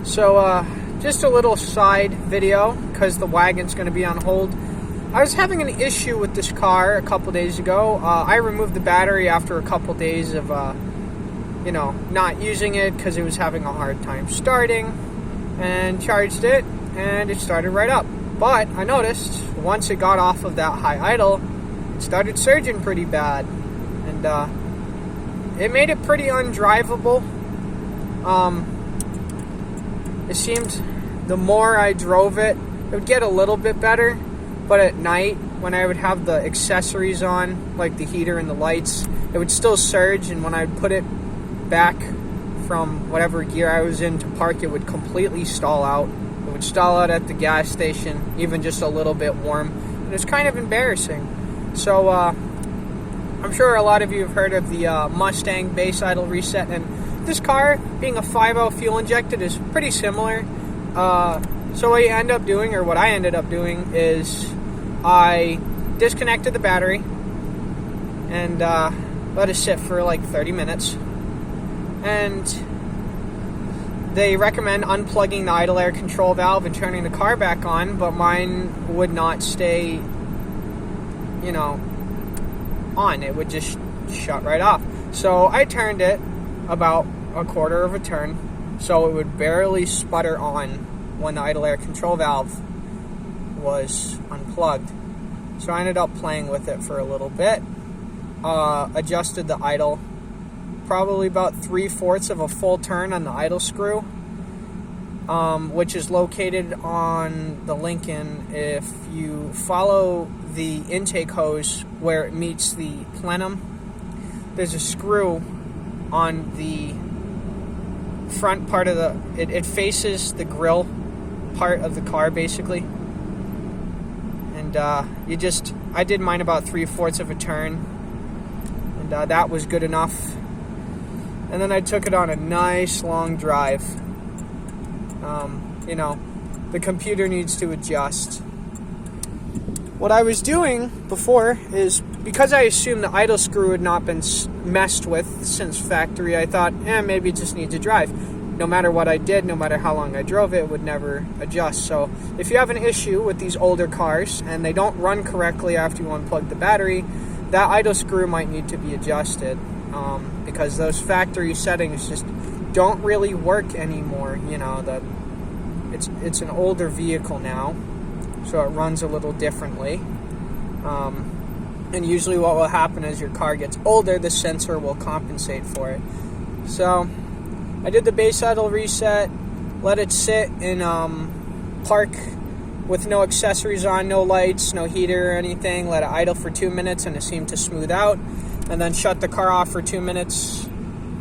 So just a little side video because the wagon's going to be on hold. I was having an issue with this car a couple days ago. I removed the battery after a couple days of not using it because it was having a hard time starting, and charged it and it started right up. But I noticed once it got off of that high idle, it started surging pretty bad, and it made it pretty undrivable. It seemed the more I drove it, it would get a little bit better, but at night when I would have the accessories on, like the heater and the lights, it would still surge, and when I would put it back from whatever gear I was in to park, it would completely stall out. It would stall out at the gas station, even just a little bit warm, and it's kind of embarrassing. So I'm sure a lot of you have heard of the Mustang base idle reset, and this car, being a 5.0 fuel injected, is pretty similar. So what I ended up doing is I disconnected the battery and let it sit for like 30 minutes. And they recommend unplugging the idle air control valve and turning the car back on, but mine would not stay, on. It would just shut right off. So I turned it about a quarter of a turn, so it would barely sputter on when the idle air control valve was unplugged. So I ended up playing with it for a little bit, adjusted the idle, probably about 3/4 of a full turn on the idle screw, which is located on the Lincoln. If you follow the intake hose where it meets the plenum, there's a screw on the front part of it faces the grill part of the car, basically. And I did mine about 3/4 of a turn, and that was good enough. And then I took it on a nice long drive. The computer needs to adjust. What I was doing before is, because I assumed the idle screw had not been messed with since factory, I thought, maybe it just needs a drive. No matter what I did, no matter how long I drove it, it would never adjust. So if you have an issue with these older cars and they don't run correctly after you unplug the battery, that idle screw might need to be adjusted, because those factory settings just don't really work anymore. It's an older vehicle now, so it runs a little differently. And usually what will happen as your car gets older, the sensor will compensate for it. So I did the base idle reset, let it sit in park with no accessories on, no lights, no heater or anything, let it idle for 2 minutes, and it seemed to smooth out, and then shut the car off for 2 minutes,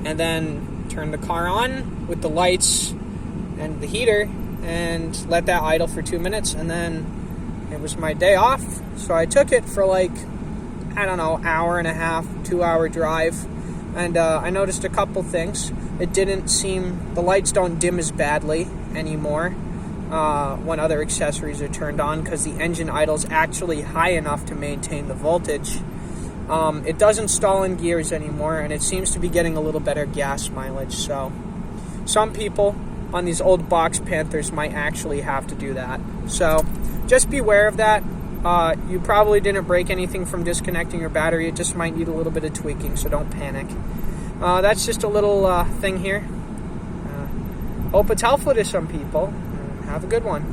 and then turn the car on with the lights and the heater, and let that idle for 2 minutes, and then it was my day off. So I took it for hour and a half, 2 hour drive, and I noticed a couple things. The lights don't dim as badly anymore when other accessories are turned on, because the engine idle's actually high enough to maintain the voltage. It doesn't stall in gears anymore, and it seems to be getting a little better gas mileage. So some people on these old box Panthers might actually have to do that. So just beware of that. You probably didn't break anything from disconnecting your battery. It just might need a little bit of tweaking, so don't panic. That's just a little thing here. Hope it's helpful to some people. Have a good one.